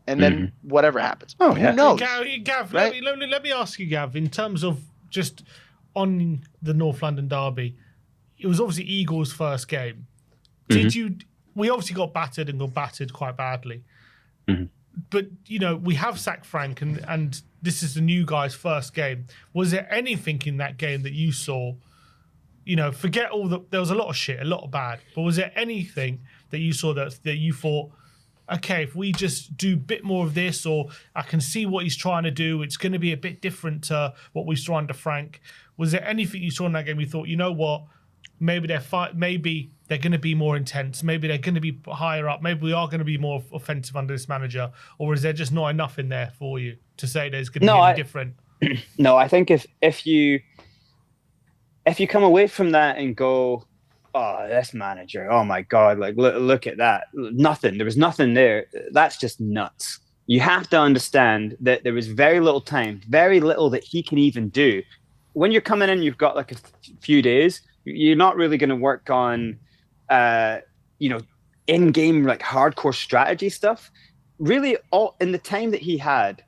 and then whatever happens. Oh, Who yeah. knows? Gav, right? let me ask you, Gav, in terms of just on the North London derby, it was obviously Eagles' first game. We obviously got battered and got battered quite badly. But, we have sacked Frank and this is the new guy's first game. Was there anything in that game that you saw, forget there was a lot of shit, a lot of bad, but was there anything that you saw that you thought, okay, if we just do a bit more of this, or I can see what he's trying to do, it's going to be a bit different to what we saw under Frank. Was there anything you saw in that game you thought, you know what, maybe they're going to be more intense, maybe they're going to be higher up, maybe we are going to be more offensive under this manager, or is there just not enough in there for you to say there's going to be any different? No, I think if you come away from that and go, oh, this manager, oh my God, like look at that. There was nothing there. That's just nuts. You have to understand that there was very little time, very little that he can even do. When you're coming in, you've got like a few days, you're not really going to work on, in-game, like hardcore strategy stuff. Really, all in the time that he had,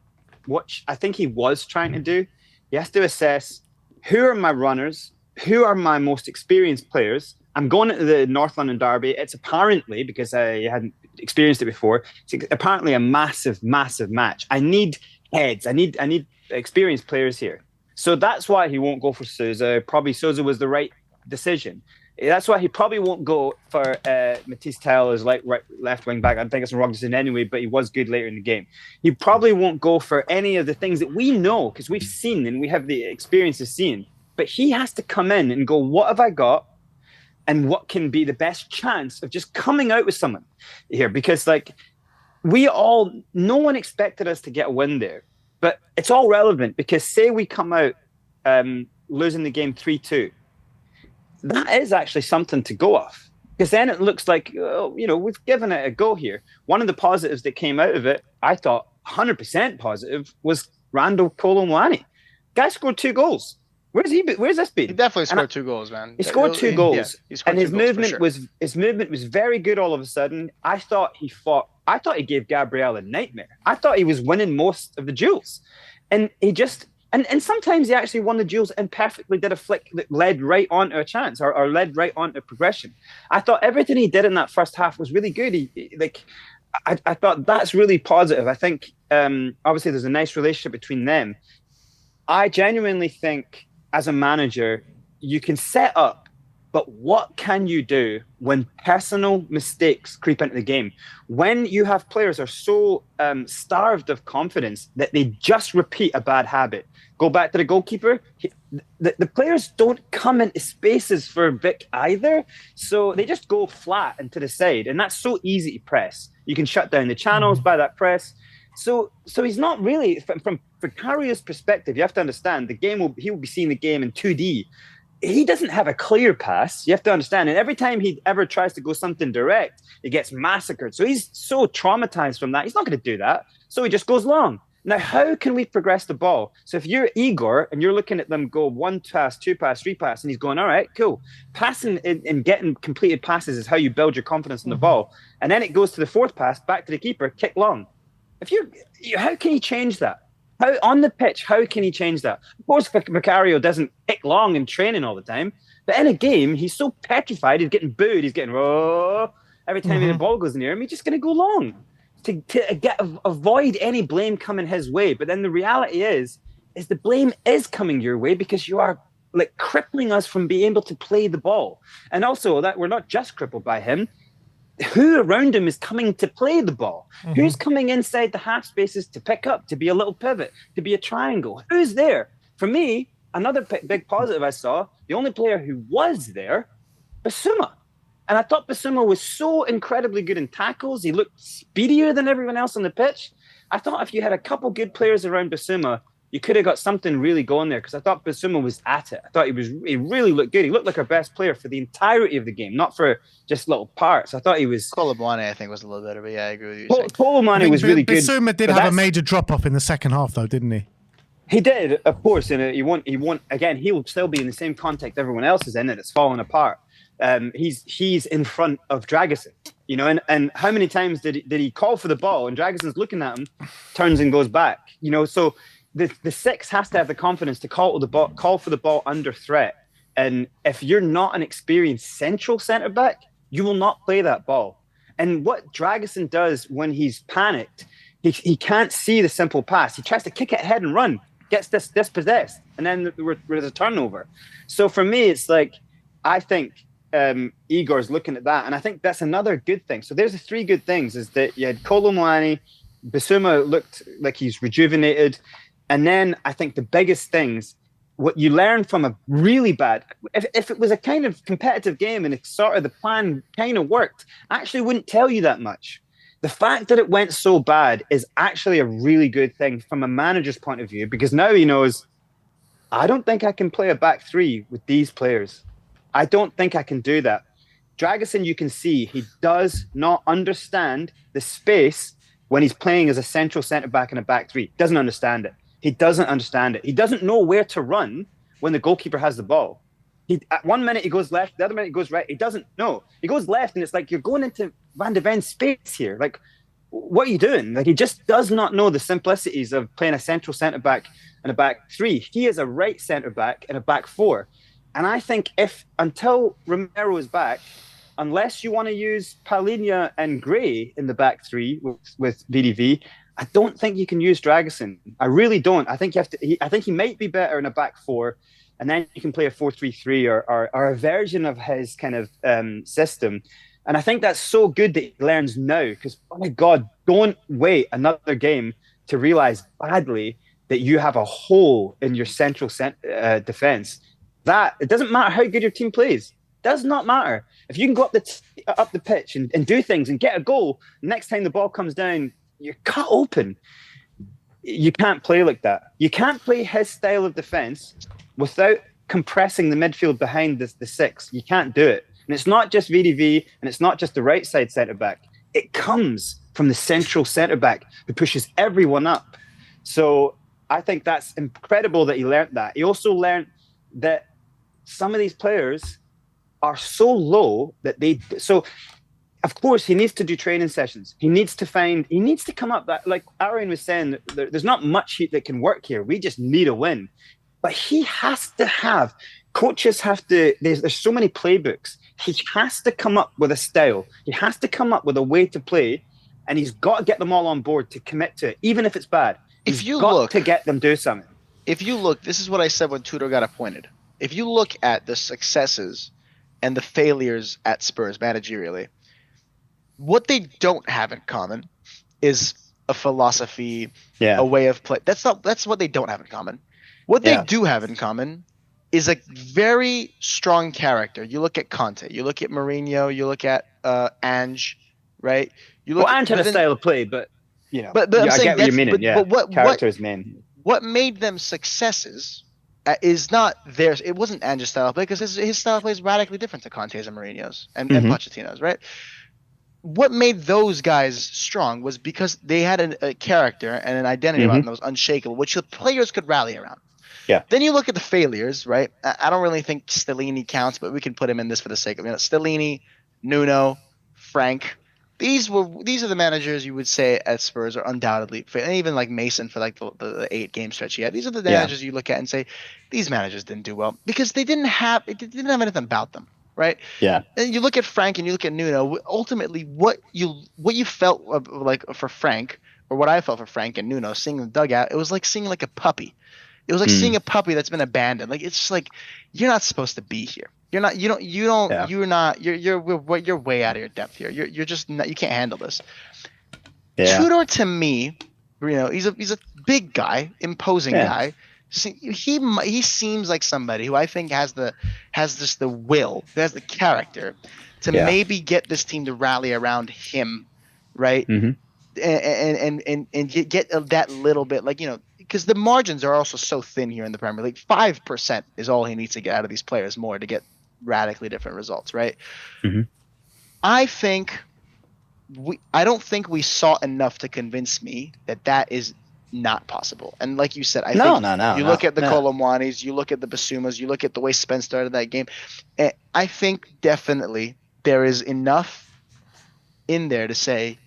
what I think he was trying to do, he has to assess who are my runners, who are my most experienced players. I'm going to the North London derby. It's apparently, because I hadn't experienced it before, it's apparently a massive, massive match. I need heads. I need experienced players here. So that's why he won't go for Sousa. Probably Sousa was the right decision. That's why he probably won't go for Matisse Tell as left wing back. I think it's a wrong decision anyway, but he was good later in the game. He probably won't go for any of the things that we know, because we've seen and we have the experience of seeing. But he has to come in and go, what have I got? And what can be the best chance of just coming out with someone here? Because no one expected us to get a win there. But it's all relevant, because say we come out losing the game 3-2. That is actually something to go off, because then it looks like, we've given it a go here. One of the positives that came out of it, I thought 100% positive, was Randall Colomwani. Guy scored 2 goals. Where's this been? He definitely scored 2 goals, man. He scored 2 goals, he scored and his 2 goals, movement was very good. All of a sudden, I thought he gave Gabriel a nightmare. I thought he was winning most of the duels, and he just. And sometimes he actually won the duels and perfectly did a flick that led right onto a chance or led right onto a progression. I thought everything he did in that first half was really good. I thought that's really positive. I think obviously there's a nice relationship between them. I genuinely think as a manager, you can set up, but what can you do when personal mistakes creep into the game? When you have players who are so starved of confidence that they just repeat a bad habit. Go back to the goalkeeper. The players don't come into spaces for Vic either. So they just go flat and to the side. And that's so easy to press. You can shut down the channels by that press. So he's not really, from Vicario's perspective, you have to understand, he will be seeing the game in 2D. He doesn't have a clear pass. You have to understand. And every time he ever tries to go something direct, he gets massacred. So he's so traumatized from that. He's not going to do that. So he just goes long. Now, how can we progress the ball? So if you're Igor and you're looking at them go 1 pass, 2 pass, 3 pass, and he's going, all right, cool. Passing and getting completed passes is how you build your confidence in the ball. And then it goes to the 4th pass, back to the keeper, kick long. How can he change that? How on the pitch, how can he change that? Of course, Vicario doesn't kick long in training all the time, but in a game, he's so petrified, he's getting booed, he's getting every time the ball goes near him, he's just going to go long to avoid any blame coming his way. But then the reality is the blame is coming your way because you are like crippling us from being able to play the ball. And also that we're not just crippled by him. Who around him is coming to play the ball? Who's coming inside the half spaces to pick up, to be a little pivot, to be a triangle? Who's there? For me, another big positive I saw, the only player who was there, Basuma. And I thought Basuma was so incredibly good in tackles. He looked speedier than everyone else on the pitch. I thought if you had a couple good players around Basuma, you could have got something really going there, because I thought Basuma was at it. I thought he really looked good. He looked like our best player for the entirety of the game, not for just little parts. I thought he was... Colomwani, I think, was a little better, but yeah, I agree with you. Colomwani was really good. Basuma did have a major drop-off in the second half, though, didn't he? He did, of course. And he won't, again, he will still be in the same context everyone else is in, and it's falling apart. he's in front of Dragusin. You know, and how many times did he call for the ball and Dragusin's looking at him, turns and goes back. You know, so the six has to have the confidence to call for the ball under threat. And if you're not an experienced central centre back, you will not play that ball. And what Dragusin does when he's panicked, he can't see the simple pass. He tries to kick it ahead and run, gets dispossessed, and then there's a turnover. So for me, it's like, I think Igor's looking at that, and I think that's another good thing. So there's the three good things: is that you had Kolo Muani, Bissouma looked like he's rejuvenated, and then I think the biggest things, what you learn from a really bad, if it was a kind of competitive game and it sort of the plan kind of worked, I actually wouldn't tell you that much. The fact that it went so bad is actually a really good thing from a manager's point of view, because now he knows, I don't think I can play a back three with these players. I don't think I can do that. Dragusin, you can see, he does not understand the space when he's playing as a central centre-back in a back three. Doesn't understand it. He doesn't understand it. He doesn't know where to run when the goalkeeper has the ball. At 1 minute he goes left, the other minute he goes right. He doesn't know. He goes left, and it's like, you're going into Van de Ven's space here. Like, what are you doing? Like, he just does not know the simplicities of playing a central centre-back and a back three. He is a right centre-back and a back four. And I think until Romero is back, unless you want to use Palhinha and Gray in the back three with VDV, I don't think you can use Dragusin. I really don't. I think you have to. I think he might be better in a back four, and then you can play a 4-3-3 or a version of his kind of system. And I think that's so good that he learns now, because, oh my God, don't wait another game to realize badly that you have a hole in your central defense. That it doesn't matter how good your team plays. Does not matter. If you can go up the pitch and do things and get a goal, next time the ball comes down, you're cut open. You can't play like that. You can't play his style of defense without compressing the midfield behind the six. You can't do it. And it's not just VDV, and it's not just the right side centre-back. It comes from the central centre-back who pushes everyone up. So I think that's incredible that he learned that. He also learned that some of these players are so low that so of course he needs to do training sessions. He needs to come up that, like Aaron was saying, there's not much that can work here. We just need a win. But he has to have, coaches have to, there's so many playbooks. He has to come up with a style. He has to come up with a way to play, and he's got to get them all on board to commit to it, even if it's bad. He's got to get them do something. If you look, this is what I said when Tudor got appointed. If you look at the successes and the failures at Spurs managerially, what they don't have in common is a philosophy, a way of play. That's what they don't have in common. What they do have in common is a very strong character. You look at Conte, you look at Mourinho, you look at Ange, right? Ange had a style of play, but you know, but I'm saying I get what you mean. But what character is main. What made them successes is not theirs. It wasn't Ange's style of play, because his style of play is radically different to Conte's and Mourinho's and Pochettino's, right? What made those guys strong was because they had a character and an identity about them that was unshakable, which the players could rally around. Yeah. Then you look at the failures, right? I don't really think Stellini counts, but we can put him in this for the sake of it. Stellini, Nuno, Frank. These are the managers you would say at Spurs are undoubtedly, and even like Mason for like the 8-game stretch he had. These are the managers you look at and say these managers didn't do well because they didn't have anything about them, right? Yeah. And you look at Frank and you look at Nuno. Ultimately, what you felt like for Frank, or what I felt for Frank and Nuno, seeing the dugout, it was like seeing like a puppy. It was like seeing a puppy that's been abandoned. Like, it's just like, you're not supposed to be here. You're way out of your depth here. You're just not, you can't handle this. Yeah. Tudor, to me, he's a big guy, imposing guy. He seems like somebody who I think has just the will, who has the character to maybe get this team to rally around him, right? And get that little bit, like, because the margins are also so thin here in the Premier League. 5% is all he needs to get out of these players more to get radically different results, right? I don't think we saw enough to convince me that is not possible. And like you said, I No, think you look at the Colomwanis, you look at the Basumas, you look at the way Spence started that game. And I think definitely there is enough in there to say,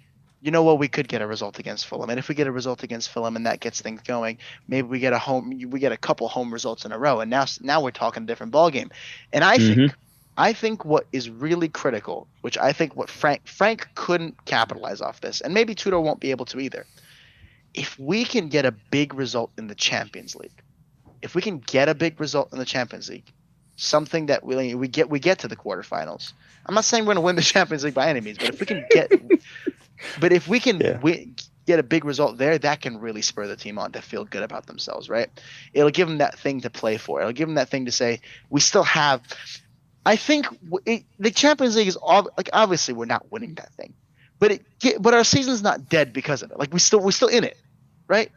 you know what, we could get a result against Fulham. And if we get a result against Fulham and that gets things going, maybe we get a couple home results in a row. And now we're talking a different ballgame. And I think what is really critical, which I think what Frank couldn't capitalize off this, and maybe Tudor won't be able to either. If we can get a big result in the Champions League, something that we get to the quarterfinals. I'm not saying we're going to win the Champions League by any means, but if we can get a big result there, that can really spur the team on to feel good about themselves, right? It'll give them that thing to play for. It'll give them that thing to say, we still have. I think the Champions League is obviously we're not winning that thing, but our season's not dead because of it. Like we're still in it, right?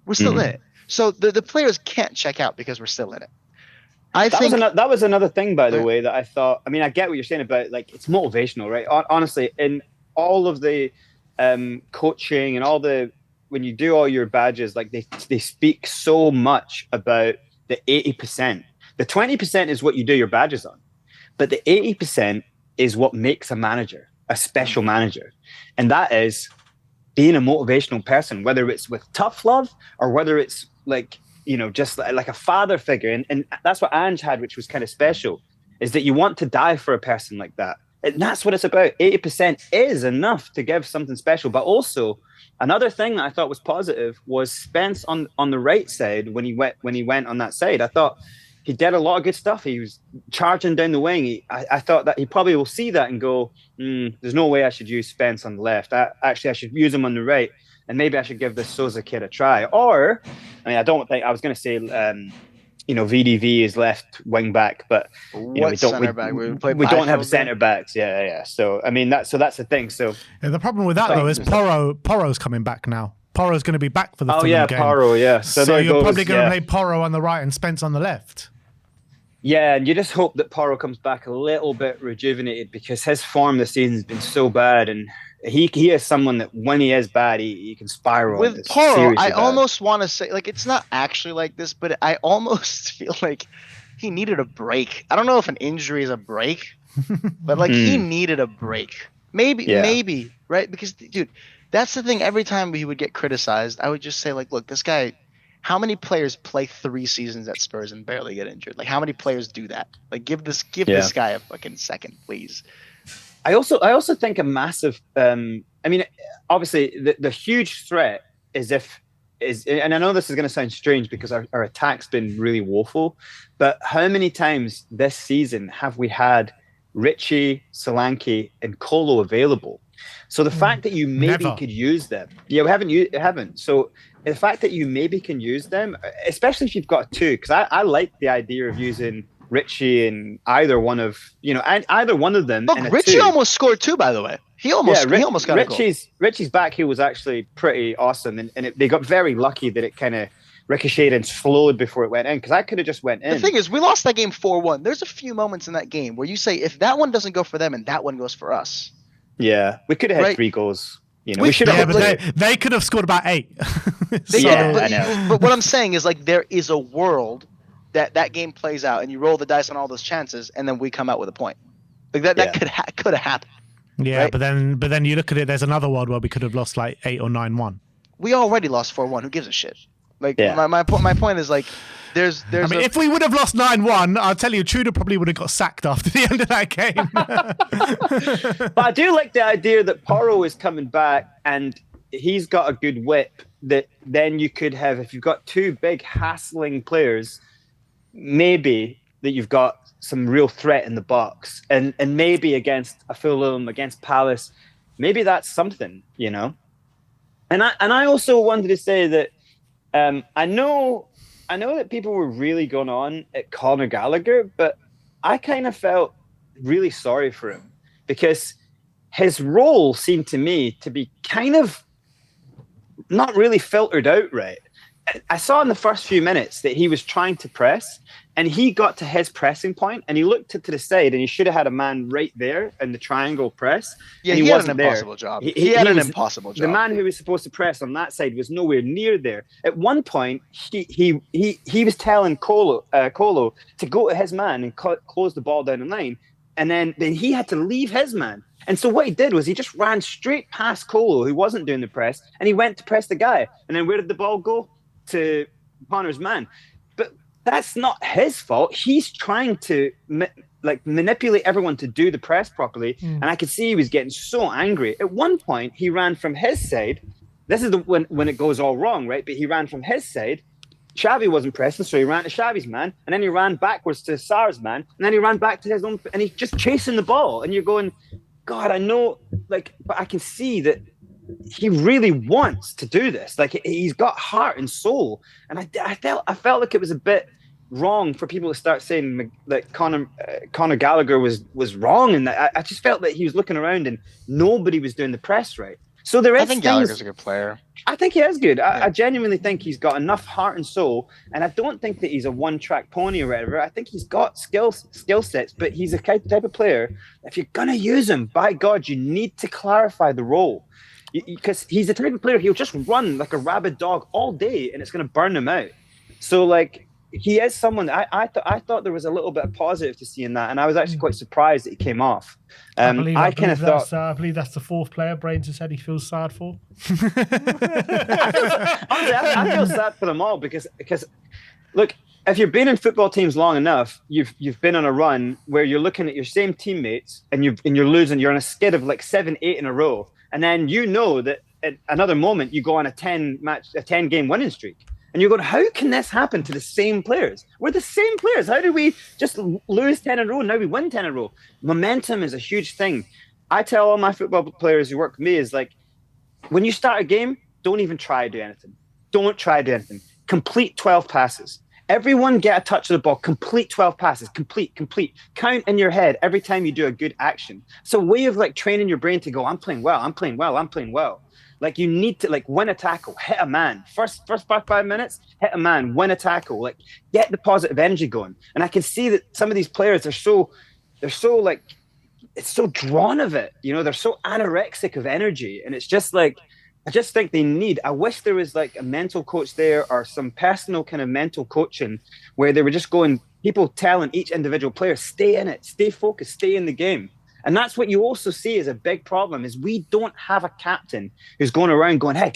We're still in it. So the players can't check out because we're still in it. That was another thing, by the way, that I thought. I mean, I get what you're saying about like it's motivational, right? Honestly, in all of the coaching and when you do all your badges, like they speak so much about the 80%. The 20% is what you do your badges on, but the 80% is what makes a manager a special manager, and that is being a motivational person, whether it's with tough love or whether it's like, just like a father figure. And that's what Ange had, which was kind of special, is that you want to die for a person like that. And that's what it's about. 80% is enough to give something special. But also another thing that I thought was positive was Spence on the right side when he went on that side. I thought he did a lot of good stuff. He was charging down the wing. I thought that he probably will see that and go, there's no way I should use Spence on the left. I should use him on the right. And maybe I should give this Sousa kid a try. Or, I mean, I was going to say, VDV is left wing back, but we don't have center backs. Yeah. So, I mean, that's the thing. So the problem with that though is Porro's coming back now. Porro's going to be back for the Fulham game. Porro, yeah. So you're probably going to play Porro on the right and Spence on the left. Yeah, and you just hope that Porro comes back a little bit rejuvenated, because his form this season has been so bad, and he is someone that when he is bad, he can spiral. With Porro, I almost want to say, like, it's not actually like this, but I almost feel like he needed a break. I don't know if an injury is a break, but like he needed a break. Maybe, right? Because, dude, that's the thing. Every time he would get criticized, I would just say, like, look, this guy. How many players play 3 seasons at Spurs and barely get injured? Like, how many players do that? Like, give this guy a fucking second, please. I also think a massive. I mean, obviously, the huge threat is and I know this is going to sound strange because our attack's been really woeful, but how many times this season have we had Richie, Solanke, and Kolo available? So the fact that you maybe could use them, we haven't. So the fact that you maybe can use them, especially if you've got 2, because I like the idea of using Richie and either one of them. Look, Richie almost scored 2, by the way. He almost got a goal. Richie's back heel was actually pretty awesome, and they got very lucky that it kind of ricocheted and flowed before it went in, because I could have just went in. The thing is, we lost that game 4-1. There's a few moments in that game where you say, if that one doesn't go for them and that one goes for us. Yeah, we could have had 3 goals. We should have. But they could have scored about 8. I know. But what I'm saying is, like, there is a world that game plays out, and you roll the dice on all those chances, and then we come out with a point. Like that could have happened. Yeah, right? but then you look at it. There's another world where we could have lost like 8 or 9-1. We already lost 4-1. Who gives a shit? Like my point is, like, there's. I mean, if we would have lost 9-1, I'll tell you, Tudor probably would have got sacked after the end of that game. But I do like the idea that Porro is coming back and he's got a good whip. That then you could have, if you've got 2 big hassling players, maybe that you've got some real threat in the box, and maybe against a Fulham, against Palace, maybe that's something, And I also wanted to say that I know that people were really going on at Conor Gallagher, but I kind of felt really sorry for him, because his role seemed to me to be kind of not really filtered out right. I saw in the first few minutes that he was trying to press, and he got to his pressing point, and he looked to the side, and he should have had a man right there in the triangle press, Yeah, and he he had an wasn't there. impossible job. He had an impossible The job. man who was supposed to press on that side was nowhere near there. At one point, he was telling Colo to go to his man and close the ball down the line, and then he had to leave his man. And so what he did was he just ran straight past Colo, who wasn't doing the press, and he went to press the guy. And then where did the ball go? To Connor's man. But that's not his fault. He's trying to manipulate everyone to do the press properly. And I could see he was getting so angry. At one point, he ran from his side. This is when it goes all wrong, right? But he ran from his side. Xavi wasn't pressing, so he ran to Xavi's man, and then he ran backwards to Sar's man, and then he ran back to his own, and he's just chasing the ball. And you're going, God, I know, but I can see that he really wants to do this. Like, he's got heart and soul, and I felt like it was a bit wrong for people to start saying that Conor Gallagher was wrong, and I just felt that he was looking around and nobody was doing the press right. So I think Gallagher's a good player. I think he is good. I genuinely think he's got enough heart and soul, and I don't think that he's a one-track pony or whatever. I think he's got skill sets, but he's a type of player. If you're gonna use him, by God, you need to clarify the role, because he's the type of player he'll just run like a rabid dog all day, and it's gonna burn him out. So like, he is someone I thought there was a little bit of positive to see in that, and I was actually quite surprised that he came off. I believe that's the fourth player Brains has said he feels sad for. Honestly, I feel sad for them all because look, if you've been in football teams long enough, you've been on a run where you're looking at your same teammates and you're losing. You're on a skid of like 7-8 in a row, and then you know that at another moment you go on a 10-game winning streak. And you're going, how can this happen to the same players? We're the same players. How do we just lose 10 in a row and now we win 10 in a row? Momentum is a huge thing. I tell all my football players who work with me is like, when you start a game, don't even try to do anything. Don't try to do anything. Complete 12 passes. Everyone get a touch of the ball. Complete 12 passes. Complete. Count in your head every time you do a good action. It's a way of like training your brain to go, I'm playing well. Like, you need to like win a tackle, hit a man. First 5 minutes, hit a man, win a tackle. Like, get the positive energy going. And I can see that some of these players are so like, it's so drawn of it. You know, they're so anorexic of energy, and it's just like, I just think I wish there was like a mental coach there or some personal kind of mental coaching where they were just going, people telling each individual player, stay in it, stay focused, stay in the game. And that's what you also see as a big problem is we don't have a captain who's going around going, hey,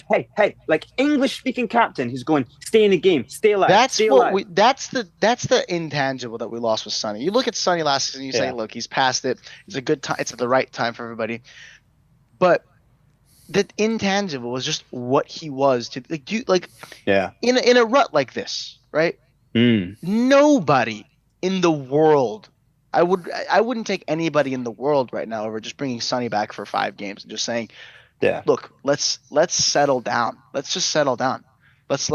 like English-speaking captain who's going, stay in the game, stay alive. That's the intangible that we lost with Sonny. You look at Sonny last season, you say, look, he's past it. It's a good time. It's at the right time for everybody. But the intangible was just what he was to in a rut like this, right? Nobody in the world. I wouldn't take anybody in the world right now over just bringing Sonny back for 5 games and just saying, look, let's settle down. Let's just settle down. Let's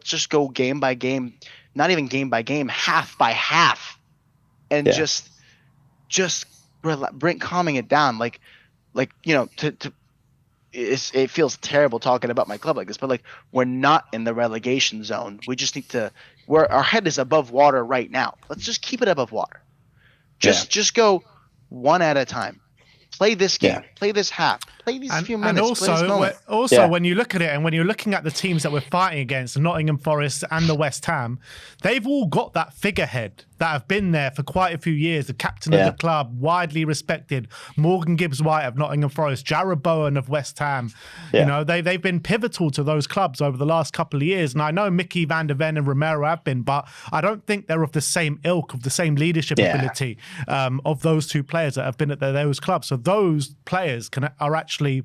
just go game by game, not even game by game, half by half, and just calming it down. Like you know, it feels terrible talking about my club like this, but like, we're not in the relegation zone. We just need to. Our head is above water right now. Let's just keep it above water. Just go one at a time. Play this game. Play this half. Play these few minutes. And also, when you look at it, and when you're looking at the teams that we're fighting against, Nottingham Forest and the West Ham, they've all got that figurehead that have been there for quite a few years. The captain of the club, widely respected. Morgan Gibbs-White of Nottingham Forest, Jarrod Bowen of West Ham. You know, they've been pivotal to those clubs over the last couple of years. And I know Mickey van der Ven and Romero have been, but I don't think they're of the same ilk, of the same leadership ability of those two players that have been at those clubs. So those players are actually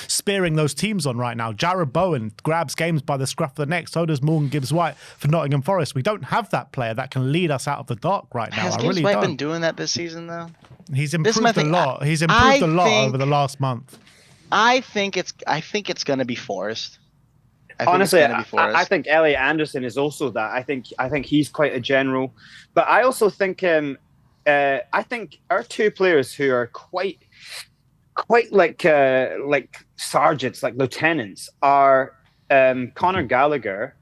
spearing those teams on right now. Jarrod Bowen grabs games by the scruff of the neck. So does Morgan Gibbs-White for Nottingham Forest. We don't have that player that can lead us out of the dark right now. Has Gibbs-White been doing that this season though? He's improved a lot. He's improved a lot over the last month. I think it's going to be Forest. Honestly, I think Elliot Anderson is also that. I think he's quite a general, but I also think I think our two players who are quite like sergeants, like lieutenants, are Conor Gallagher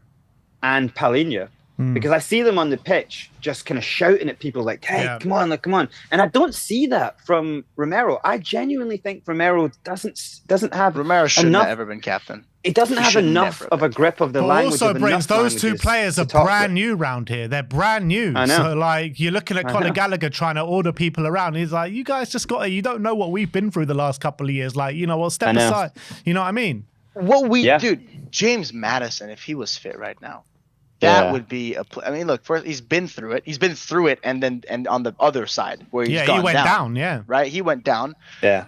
and Palhinha, because I see them on the pitch just kind of shouting at people like, hey, come on, come on. And I don't see that from Romero. I genuinely think Romero doesn't have Romero shouldn't enough. have ever been captain. It doesn't have enough of a grip of the language. Also, Brins, those two languages players are brand new round here. They're brand new. I know. So, like, you're looking at Conor Gallagher trying to order people around. He's like, you guys just got to, you don't know what we've been through the last couple of years. Like, you know, well, step aside. You know what I mean? Dude, James Madison, if he was fit right now, that would be I mean, look, first he's been through it. He's been through it, and on the other side where he went down. Right, he went down. Yeah.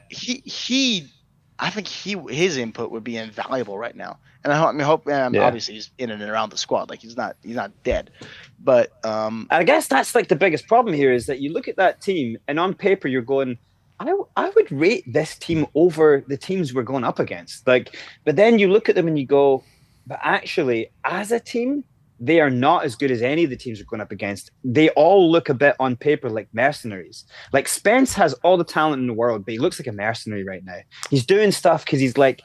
I think his input would be invaluable right now. And obviously he's in and around the squad. Like he's not dead. But I guess that's like the biggest problem here is that you look at that team, and on paper you're going, I would rate this team over the teams we're going up against. Like, but then you look at them and you go, but actually, as a team, they are not as good as any of the teams we're going up against. They all look a bit on paper like mercenaries. Like Spence has all the talent in the world, but he looks like a mercenary right now. He's doing stuff because he's like,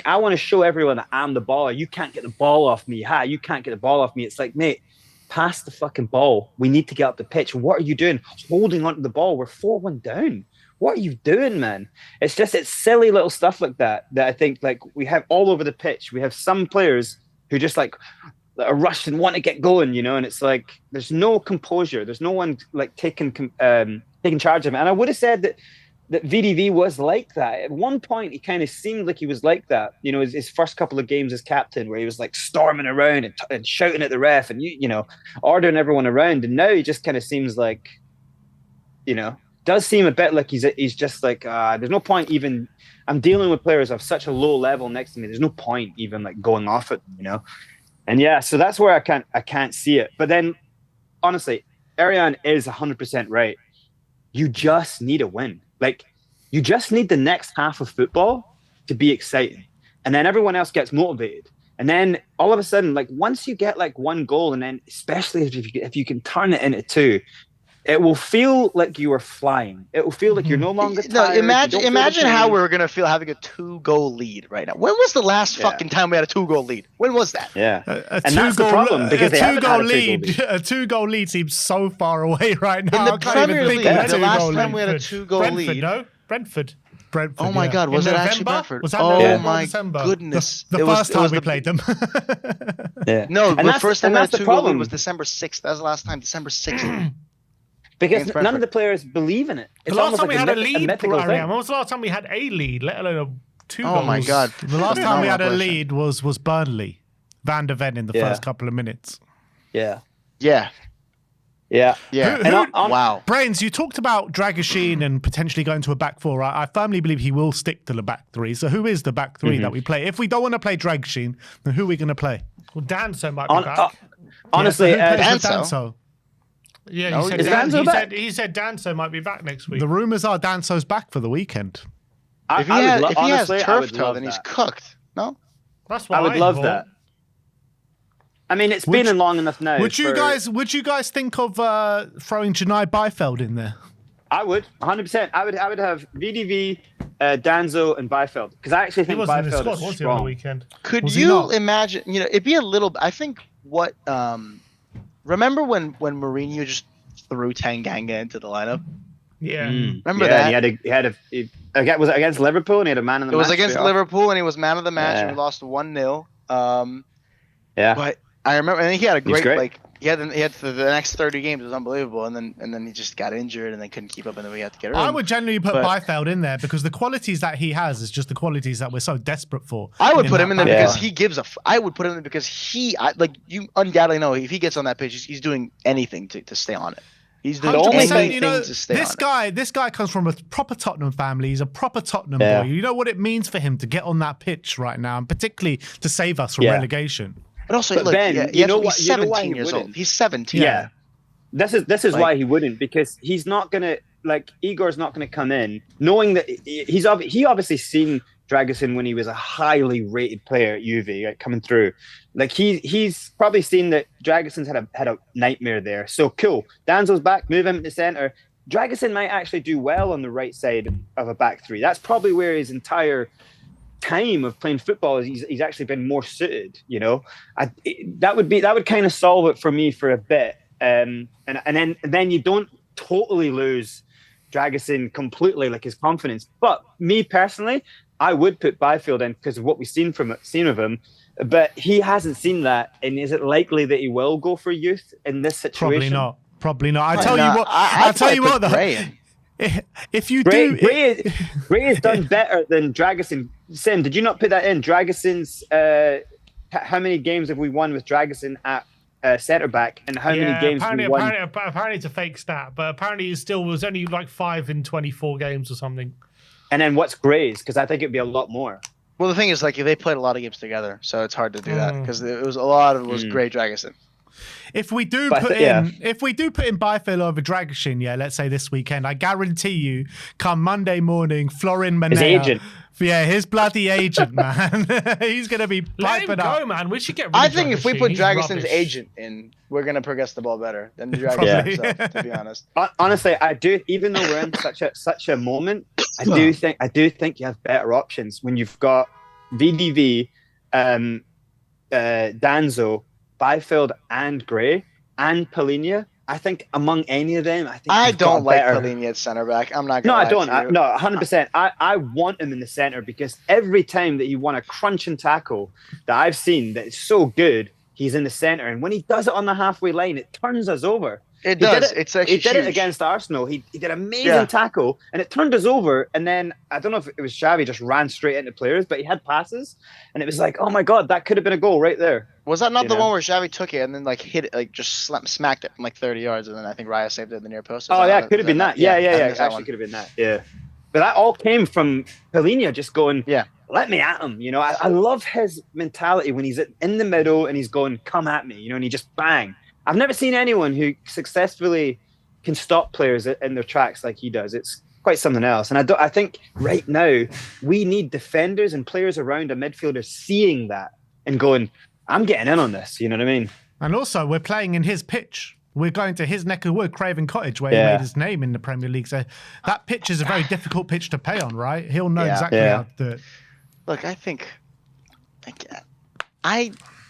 I want to show everyone that I'm the baller. You can't get the ball off me. You can't get the ball off me. It's like, mate, pass the fucking ball. We need to get up the pitch. What are you doing? Holding onto the ball. We're 4-1 down. What are you doing, man? It's silly little stuff like that I think like we have all over the pitch. We have some players who just like are rushed and want to get going, you know, and it's like there's no composure. There's no one like taking charge of it. And I would have said that VDV was like that. At one point, he kind of seemed like he was like that. You know, his first couple of games as captain, where he was like storming around and shouting at the ref and you know, ordering everyone around. And now he just kind of seems like, you know, does seem a bit like he's just like there's no point even. I'm dealing with players of such a low level next to me. There's no point even like going off at them, you know. And yeah, so that's where I can't see it. But then, honestly, Ariane is 100% right. You just need a win. Like, you just need the next half of football to be exciting. And then everyone else gets motivated. And then all of a sudden, like, once you get like one goal, and then especially if you can turn it into two, it will feel like you are flying. It will feel like you're no longer tired. Imagine how we're gonna feel having a 2-goal lead right now. When was the last fucking time we had a 2-goal lead? When was that? Yeah, and that's the problem because they haven't had a 2-goal lead. A 2-goal lead seems so far away right now. In the Premier League, the last time we had a 2-goal lead. Brentford. Oh my God, was it actually Brentford? Was that oh my goodness! The first time we played them. Yeah. No, the first time we had a 2-goal lead was December 6th. That was the last time, December 6th. Because none of the players believe in it. It's the last time we had a lead, when was the last time we had a lead, let alone 2 goals? Oh my God. The last time we had a lead was Burnley. Van der Ven in the first couple of minutes. Yeah. Yeah. Yeah. Yeah. Wow. Brains, you talked about Dragoshin and potentially going to a back four. I firmly believe he will stick to the back three. So who is the back three that we play? If we don't want to play Dragoshin, then who are we going to play? Well, Danso might be back. Honestly, Danso. Yeah, no, he said Danso might be back next week. The rumours are Danso's back for the weekend. If he has turf toe, then he's cooked. No? That's what I would love that. I mean, it's been long enough now. Would you guys think of throwing Janai Beifeld in there? I would, 100%. I would have VDV, Danzo, and Beifeld because I actually think Beifeld is strong. On the weekend. Could you imagine? You know, it'd be a little. I think what. Remember when Mourinho just threw Tanganga into the lineup? Yeah. Remember that? Was it against Liverpool and he had a man in the match? It was against Liverpool and he was man of the match and we lost 1-0. But I remember, and he had a great. Like he had for the next 30 games. It was unbelievable, and then he just got injured and then couldn't keep up, and then we had to get rid of him. I would generally put Beifeld in there because the qualities that he has is just the qualities that we're so desperate for. I would put him in there because he gives I would put him in there because like you undoubtedly know if he gets on that pitch, he's doing anything to stay on it. He's doing anything to stay on it. This guy comes from a proper Tottenham family. He's a proper Tottenham boy. You know what it means for him to get on that pitch right now, and particularly to save us from relegation. But also, look, Ben, he's 17 years old. He's 17. Yeah. This is why he wouldn't, because he's not gonna Igor's not gonna come in knowing that he obviously seen Dragusin when he was a highly rated player at Juve, coming through. Like he's probably seen that Dragusin's had a nightmare there. So cool, Danzo's back, move him to center. Dragusin might actually do well on the right side of a back three. That's probably where his entire time of playing football, he's actually been more suited. You know, that would kind of solve it for me for a bit. And then you don't totally lose Dragusin completely, like his confidence. But me personally, I would put Byfield in because of what we've seen of him. But he hasn't seen that, and is it likely that he will go for youth in this situation? Probably not. I tell you what. I'll tell you what. Gray in. If you Gray, do, Gray has done better than Dragusin. Sim, did you not put that in? Dragusin's. How many games have we won with Dragusin at centre back, and how many games have we won? Apparently, it's a fake stat, but apparently it still was only like 5 in 24 games or something. And then what's Gray's? Because I think it'd be a lot more. Well, the thing is, like, they played a lot of games together, so it's hard to do that because it was a lot of it was Gray Dragusin. If we do put in Byfield over Dragusin, let's say this weekend, I guarantee you, come Monday morning, Florin Manea, his agent. Yeah, his bloody agent, man. He's gonna be piping Let him up. go, man. We should get rid I of think if we Dragusin. put He's Dragusin's rubbish. agent in, we're gonna progress the ball better than Dragusin himself. To be honest, Honestly, I do. Even though we're in such a moment, I do think you have better options when you've got VDV, Danzo, Byfield, and Gray, and Polinia. I think among any of them, I don't like Polinia at center back. I'm not gonna. No, I don't. No, 100%. I want him in the center because every time that he won a crunch and tackle that I've seen that is so good, he's in the center, and when he does it on the halfway line, it turns us over. It does. It's actually he did huge. it against Arsenal. He did an amazing tackle, and it turned us over. And then I don't know if it was Xavi just ran straight into players, but he had passes, and it was like, oh my god, that could have been a goal right there. Was that not the one where Xavi took it and then like hit it, like just smacked it from like 30 yards, and then I think Raya saved it in the near post? Oh yeah, could have been that. Yeah. Actually, could have been that. Yeah, but that all came from Polinia just going, let me at him. You know, I love his mentality when he's in the middle and he's going, come at me. You know, and he just bang. I've never seen anyone who successfully can stop players in their tracks like he does. It's quite something else. And I think right now we need defenders and players around a midfielder seeing that and going, I'm getting in on this. You know what I mean? And also, we're playing in his pitch. We're going to his neck of wood, Craven Cottage, where he made his name in the Premier League. So that pitch is a very difficult pitch to play on, right? He'll know exactly how to do it. Look, I think,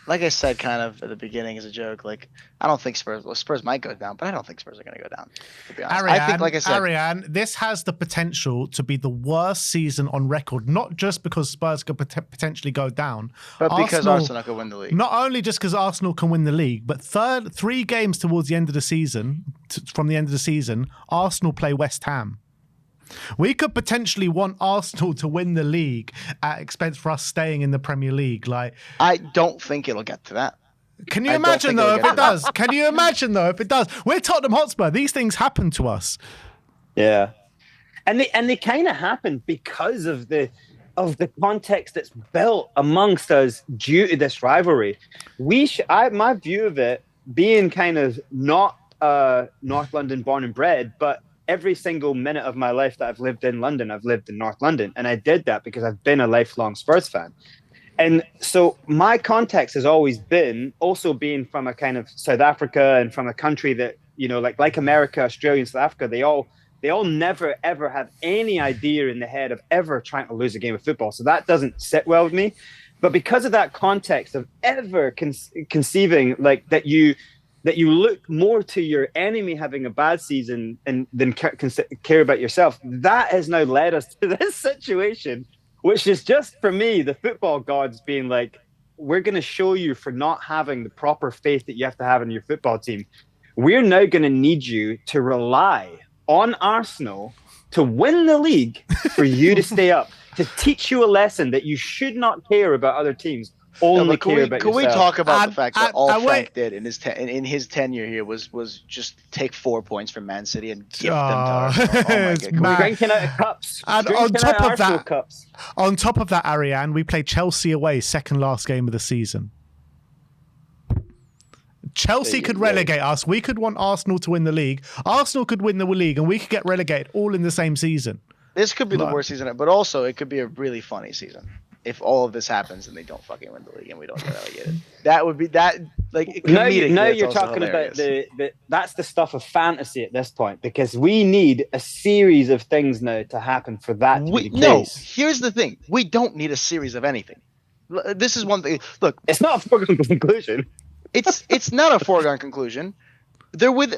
like I said, kind of at the beginning as a joke, like I don't think Spurs might go down, but I don't think Spurs are going to go down. To be honest, I think, like I said, Ariane, this has the potential to be the worst season on record. Not just because Spurs could potentially go down, but because Arsenal could win the league. Not only just because Arsenal can win the league, but 3 games towards the end of the season, from the end of the season, Arsenal play West Ham. We could potentially want Arsenal to win the league at expense for us staying in the Premier League. Like, I don't think it'll get to that. Can you imagine though if it does? Can you imagine though if it does? We're Tottenham Hotspur. These things happen to us. Yeah, and they kind of happen because of the context that's built amongst us due to this rivalry. My view of it being kind of not North London born and bred, but every single minute of my life that I've lived in London, I've lived in North London. And I did that because I've been a lifelong Spurs fan. And so my context has always been also being from a kind of South Africa and from a country that, you know, like America, Australia, and South Africa, they all never, ever have any idea in the head of ever trying to lose a game of football. So that doesn't sit well with me. But because of that context of ever conceiving like that you look more to your enemy having a bad season than care about yourself. That has now led us to this situation, which is just, for me, the football gods being like, we're going to show you for not having the proper faith that you have to have in your football team. We're now going to need you to rely on Arsenal to win the league for you to stay up, to teach you a lesson that you should not care about other teams. Only care about Can yourself. we talk about the fact that all Frank wait. did in his tenure here was just take 4 points from Man City and give them to Arsenal? Oh my God. Man. Drinking out of cups. And Drinking on top out of Arsenal that, cups. Ariane, we played Chelsea away, second last game of the season. Chelsea could relegate us. We could want Arsenal to win the league. Arsenal could win the league, and we could get relegated all in the same season. This could be the worst season, but also it could be a really funny season if all of this happens and they don't fucking win the league and we don't get relegated. That would be that. like comedically, now it's you're also talking about hilarious. that's the stuff of fantasy at this point, because we need a series of things now to happen for that to be the No, case. here's the thing: we don't need a series of anything. This is one thing. Look, It's not a foregone conclusion. it's not a foregone conclusion. They're with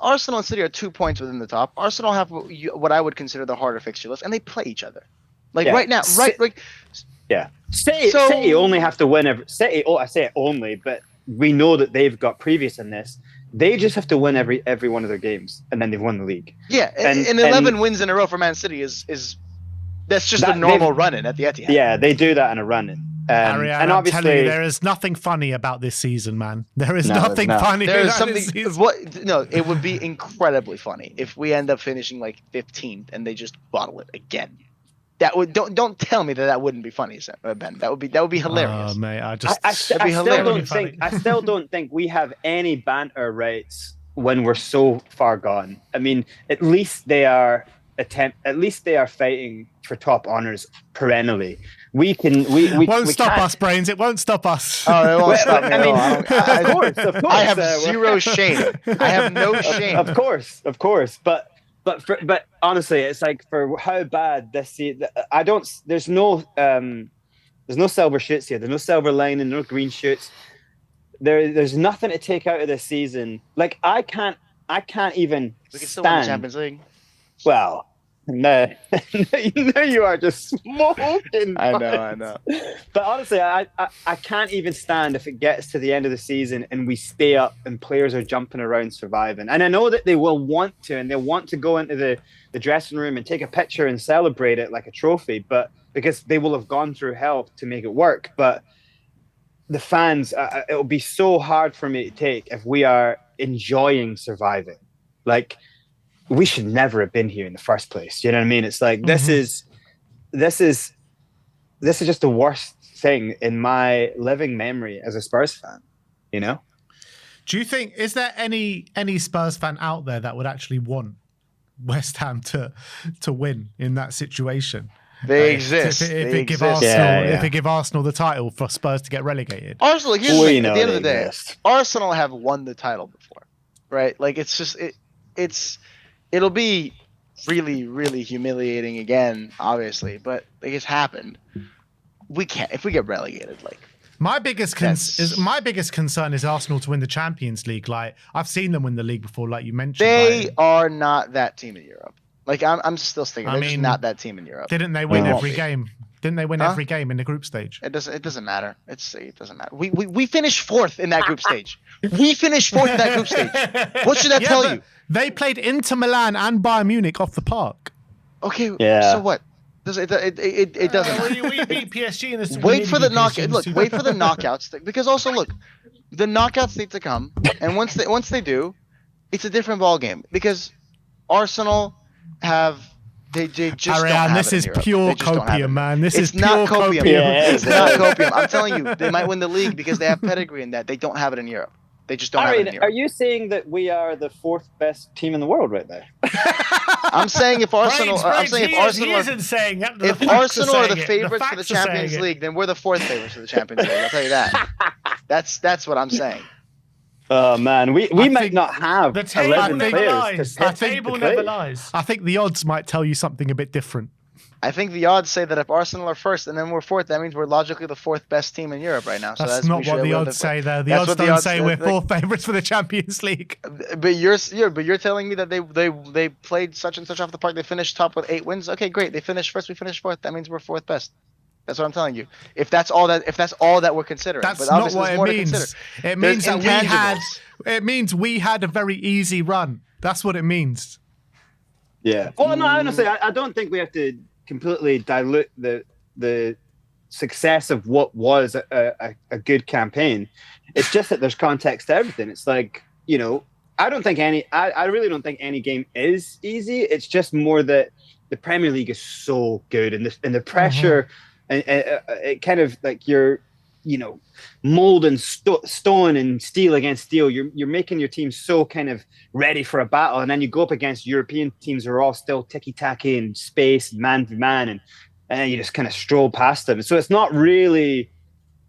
Arsenal and City are 2 points within the top. Arsenal have what I would consider the harder fixture list, and they play each other. Like Yeah. right now, right? Like Yeah, City, So- City only have to win City. Oh, I say it only, but we know that they've got previous in this. They just have to win every one of their games, and then they've won the league. yeah, and 11 wins in a row for Man City is that's just a That- normal they've- run in at the Etihad. Yeah, they do that in a run-in. Ariane, and I'm telling you, obviously, there is nothing funny about this season, man. There is No, nothing no. funny There is about something. this season. What? No, it would be incredibly funny if we end up finishing like 15th and they just bottle it again. That would don't tell me that wouldn't be funny, Ben. That would be hilarious. Oh, mate, I That'd be still hilarious. don't think I still don't think we have any banter rights when we're so far gone. I mean, at least they are fighting for top honors perennially. We won't we stop can't- us, Brains. It won't stop us. Oh, it won't Well, stop me I at mean, all. of course, I have we're- zero shame. I have no shame. Of course, but honestly, it's like for how bad this. I don't. There's no silver shoots here. There's no silver lining. No green shoots. There's nothing to take out of this season. Like I can't even We can still win the stand. Champions League. Well, no, no, you are just smoking. I know. But honestly, I can't even stand if it gets to the end of the season and we stay up and players are jumping around surviving. And I know that they will want to, and they'll want to go into the dressing room and take a picture and celebrate it like a trophy, but because they will have gone through hell to make it work. But the fans, it'll be so hard for me to take if we are enjoying surviving. Like, we should never have been here in the first place. You know what I mean? It's like this is just the worst thing in my living memory as a Spurs fan. You know? Do you think is there any Spurs fan out there that would actually want West Ham to win in that situation? They exist. If They it give exist. Arsenal, Yeah. if it give Arsenal the title for Spurs to get relegated. Arsenal. Here's the We thing. At know the end of they the day, exist. Arsenal have won the title before, right? Like it'll be really, really humiliating again, obviously, but like it's happened. We can't if we get relegated. Like My biggest concern is Arsenal to win the Champions League. Like I've seen them win the league before, like you mentioned. they like, are not that team in Europe. Like I'm still thinking I they're just mean, not that team in Europe. didn't they win They won't every be. game? Didn't they win Huh? every game in the group stage? It doesn't matter. It doesn't matter. We finished fourth in that group stage. We finished fourth in that group stage. What should that tell but you? They played Inter Milan and Bayern Munich off the park. Okay. Yeah. So what? It doesn't matter. We beat PSG in this. Wait for the knockout. Look, wait for the knockouts because also look, the knockouts need to come, and once they do, it's a different ball game because Arsenal have they just don't Ariane, have this it in is Europe. pure They just don't have it. copium, man. This It's is not pure copium. copium. Yeah, It's not copium. I'm telling you, they might win the league because they have pedigree in that. They don't have it in Europe. They just don't have it in Arian, Europe. are you saying that we are the fourth best team in the world right there? I'm saying if Arsenal, I'm saying if Arsenal, isn't saying that. The if facts are Arsenal are the saying it. favorites for the facts are saying Champions it. League, then we're the fourth favorites for the Champions League. I'll tell you that. That's what I'm saying. Oh man, we I might think not have The table 11 never players. lies. to The pick table to never play. lies. I think the odds might tell you something a bit different. I think the odds say that if Arsenal are first and then we're fourth, that means we're logically the fourth best team in Europe right now. So That's not what the odds say, though. The odds don't say we're fourth favourites for the Champions League. But you're telling me that they played such and such off the park. They finished top with 8 wins. Okay, great. They finished first. We finished fourth. That means we're fourth best. That's what I'm telling you. If that's all that we're considering. That's but not obviously what there's it more to means. consider. It There's means that we had. intangibles. It means we had a very easy run. That's what it means. Yeah. Well, no, honestly, I don't think we have to completely dilute the success of what was a good campaign. It's just that there's context to everything. It's like, you know, I really don't think any game is easy. It's just more that the Premier League is so good, and the pressure, and it kind of like you're, you know, molding stone and steel against steel. You're making your team so kind of ready for a battle, and then you go up against European teams who are all still ticky-tacky and space, man to man, and you just kind of stroll past them. So it's not really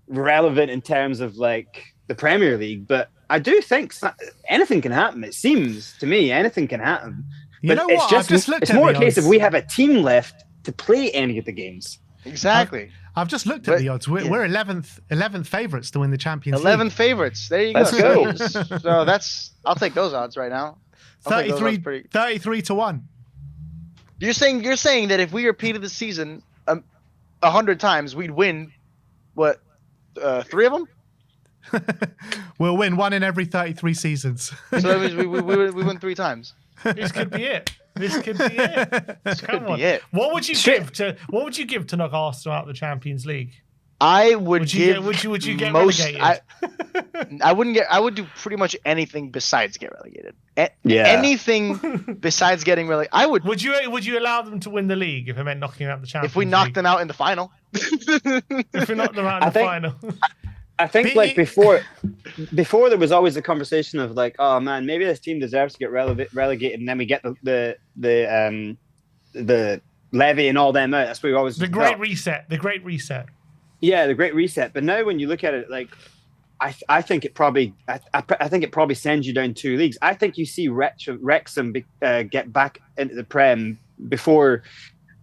relevant in terms of like the Premier League, but I do think anything can happen. It seems to me anything can happen. You But know it's what? just, I've just looked it's at more a the case of odds. we have a team left to play any of the games. Exactly. I've just looked at the odds. We're 11th favourites to win the Champions 11 League. favorites. There you Let's go. go. So that's. I'll take those odds right now. I'll take those odds 33 to 1. You're saying that if we repeated the season 100 times, we'd win what 3 of them? We'll win 1 in every 33 seasons. So that means we win 3 times. This could be it. This could be it. Come on. Be it. What would you give to knock Arsenal out of the Champions League? I would give. Would you get most, relegated? I wouldn't get. I would do pretty much anything besides get relegated. Anything besides getting relegated. I would. Would you allow them to win the league if it meant knocking out the Champions If we knocked League? them out in the final. If we knocked them out in the final. I think like before there was always a conversation of like, oh man, maybe this team deserves to get relegated, and then we get the levy and all them out. That's what we always The Great Reset. The Great Reset. Yeah, the Great Reset. But now when you look at it, like I think it probably sends you down 2 leagues. I think you see Wrexham get back into the Prem before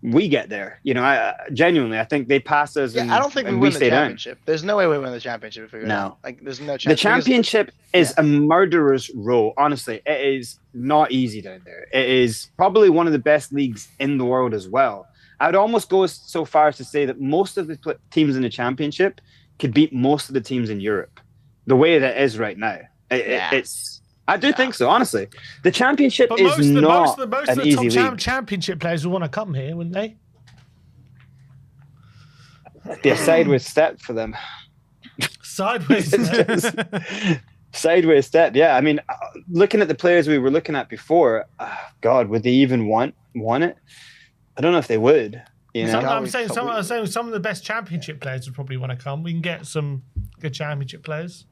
we get there. You know, I genuinely think they pass us. I don't think we win the championship. There's no way we win the championship if we go down. Like, there's no chance. The championship is a murderer's row. Honestly, it is not easy down there. It is probably one of the best leagues in the world as well. I would almost go so far as to say that most of the teams in the championship could beat most of the teams in Europe. The way that it is right now, I do think so. Honestly, the championship is not an easy league. Championship players will want to come here, wouldn't they? It'd be a sideways step for them. Sideways step. Sideways step. Yeah, I mean, looking at the players we were looking at before, God, would they even want it? I don't know if they would. You know, I'm saying some of the best championship players would probably want to come. We can get some good championship players.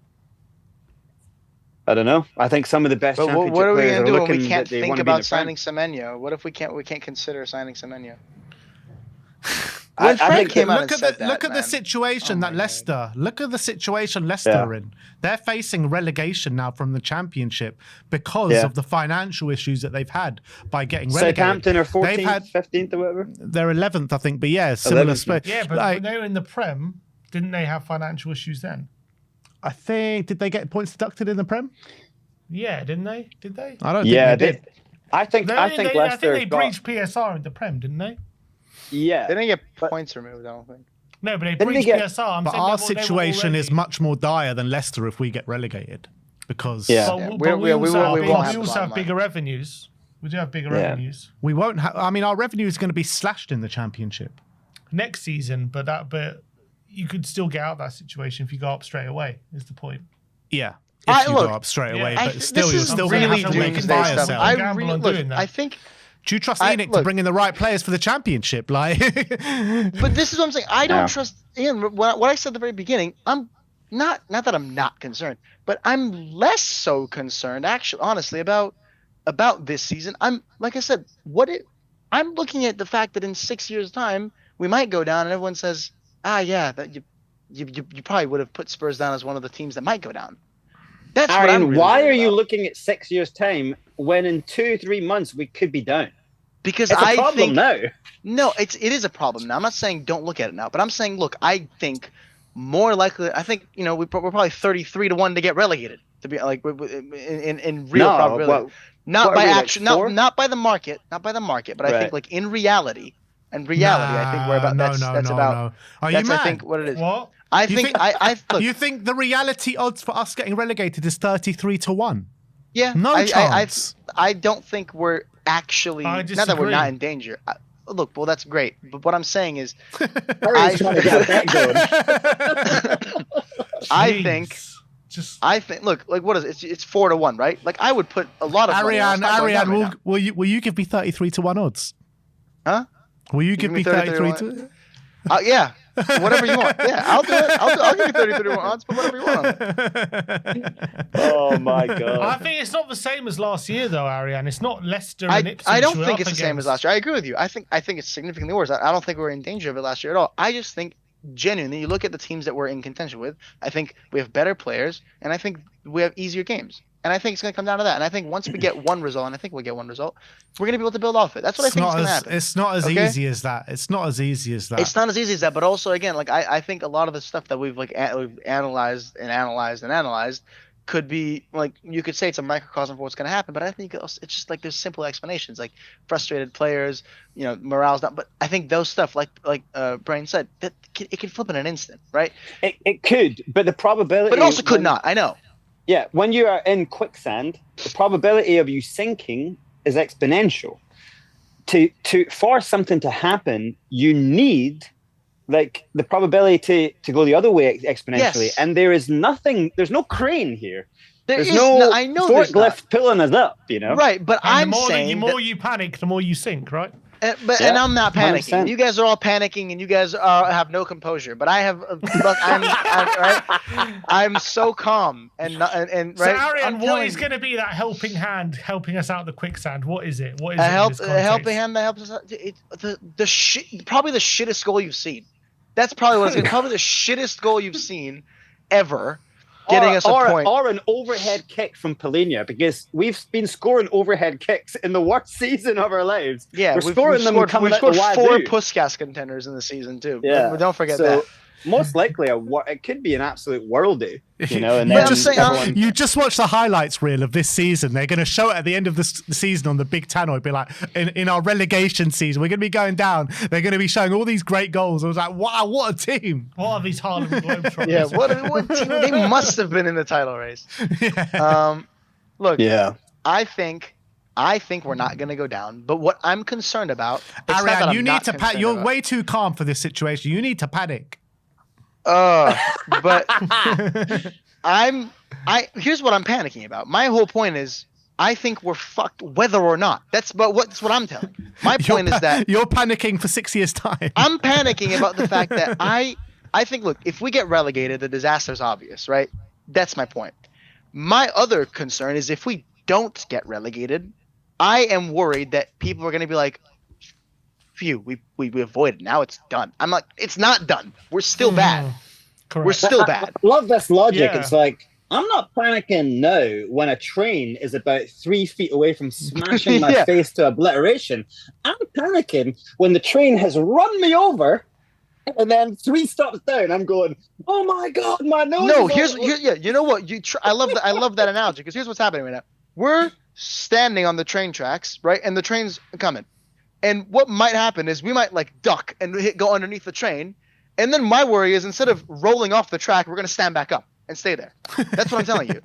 I don't know. I think some of the best championship what are we players gonna are do looking when we can't that they think want to be in about the Prem. signing Semenyo? What if we can't consider signing Semenyo? I When Frank think came out and said that, look at the man. situation that Leicester. Look at the situation Leicester are in. They're facing relegation now from the Championship because of the financial issues that they've had by getting relegated. Southampton are 14th, 15th or whatever. They're 11th, I think. But yeah, similar 11th. space. Yeah, but when they were in the Prem, didn't they have financial issues then? I think, did they get points deducted in the Prem? Yeah, didn't they? Did they? I don't think they did. I think Leicester they breached PSR in the Prem, didn't they? Yeah. They didn't get points removed, I don't think. No, but they Didn't breached they get- PSR. But our situation is much more dire than Leicester if we get relegated. Because But we won't have also the have bottom bigger revenues. We do have bigger revenues we won't have, I mean, our revenue is going to be slashed in the Championship. next season, but you could still get out of that situation if you go up straight away, is the point. Yeah. If you look, go up straight away, yeah, but still, you're still going to really have to make it doomsday by stuff. yourself. I Gamble on really doing that. I think. Do you trust Enoch to bring in the right players for the Championship? Like, But this is what I'm saying. I don't trust Ian. What I said at the very beginning, I'm not that I'm not concerned, but I'm less so concerned, actually, honestly, about this season. I'm like I said, I'm looking at the fact that in 6 years' time we might go down, and everyone says, that you probably would have put Spurs down as one of the teams that might go down. That's what I'm Aaron, really why are worried you about. looking at 6 years' time when in 2-3 months we could be down? Because It's a I problem think now. No, it is a problem now. I'm not saying don't look at it now, but I'm saying, look, I think more likely. I think we're probably 33 to 1 to get relegated. To be like in real probability, not by action, not by the market, but I think like in reality. And reality, I think we're about. That's about. No. Are That's you mad? I think what it is. What? I think look. You think the reality odds for us getting relegated is 33 to 1? Yeah, No chance. I don't think we're actually. I Not that we're disagree. not in danger. Look, well, that's great, but what I'm saying is, Hurry's trying to get a bet going. I think. Just Look, like what is it? It's 4 to 1, right? Like I would put a lot of money on it. It's not going down right Ariane, now. will you give me 33 to 1 odds? Huh? Will you give me 33 to? Yeah, whatever you want. Yeah, I'll do it. I'll give you 33 odds, but whatever you want. On it. Oh my I god. think it's not the same as last year, though, Ariane. It's not Leicester and Ipswich. I don't we're think up it's the same as against. last year. I agree with you. I think it's significantly worse. I don't think we were in danger of it last year at all. I just think genuinely, you look at the teams that we're in contention with, I think we have better players, and I think we have easier games. And I think it's going to come down to that. And I think once we get one result, and I think we'll get one result, we're going to be able to build off it. That's what I think is going to happen. It's not as easy as that. It's not as easy as that. It's not as easy as that. But also, again, like I think a lot of the stuff that we've we've analyzed could be like, you could say it's a microcosm for what's going to happen. But I think it's just like there's simple explanations, like frustrated players, morale's down. But I think those stuff, like Brian said, that it can flip in an instant, right? It could, but the probability. But it also could not. I know. Yeah, when you are in quicksand, the probability of you sinking is exponential. For something to happen, you need like the probability to go the other way exponentially. Yes. And there's no crane here. There's I know forklift pulling us up, Right, but And I'm saying the more you panic, the more you sink, right? And I'm not panicking. 100%. You guys are all panicking, and you guys have no composure. But I have. I'm so calm and right. So Arian, what is going to be that helping hand helping us out of the quicksand? What is it? What is a it? helping hand that helps us out? Probably the shittest goal you've seen. That's probably what it's going to be. Probably the shittest goal you've seen ever. Getting us a point. Or an overhead kick from Polina, because we've been scoring overhead kicks in the worst season of our lives. Yeah, we've scored 4 Puskas contenders in the season too. Yeah, don't forget that. Most likely, it could be an absolute worldie. And you just watch the highlights reel of this season. They're going to show it at the end of the season on the big tannoy. It'll be like, in our relegation season, we're going to be going down. They're going to be showing all these great goals. I was like, wow, what a team. What are these Harlem Globetrotters? Yeah, what team? They must have been in the title race. Yeah. Look, I think we're not going to go down. But what I'm concerned about... Arian, you need to panic. You're way too calm for this situation. You need to panic. But here's what I'm panicking about. My whole point is I think we're fucked whether or not. That's what I'm telling you. My point is that you're panicking for 6 years' time. I'm panicking about the fact that I think, look, if we get relegated, the disaster's obvious, right? That's my point. My other concern is if we don't get relegated, I am worried that people are going to be like, phew, we avoided. Now it's done. I'm like, it's not done. We're still bad. Correct. We're still bad. I love this logic. Yeah. It's like, I'm not panicking now when a train is about 3 feet away from smashing my face to obliteration. I'm panicking when the train has run me over, and then 3 stops down, I'm going, oh my God, my nose. No, you know what? I love that analogy, because here's what's happening right now. We're standing on the train tracks, right? And the train's coming. And what might happen is we might like duck and go underneath the train. And then my worry is, instead of rolling off the track, we're going to stand back up and stay there. That's what I'm telling you.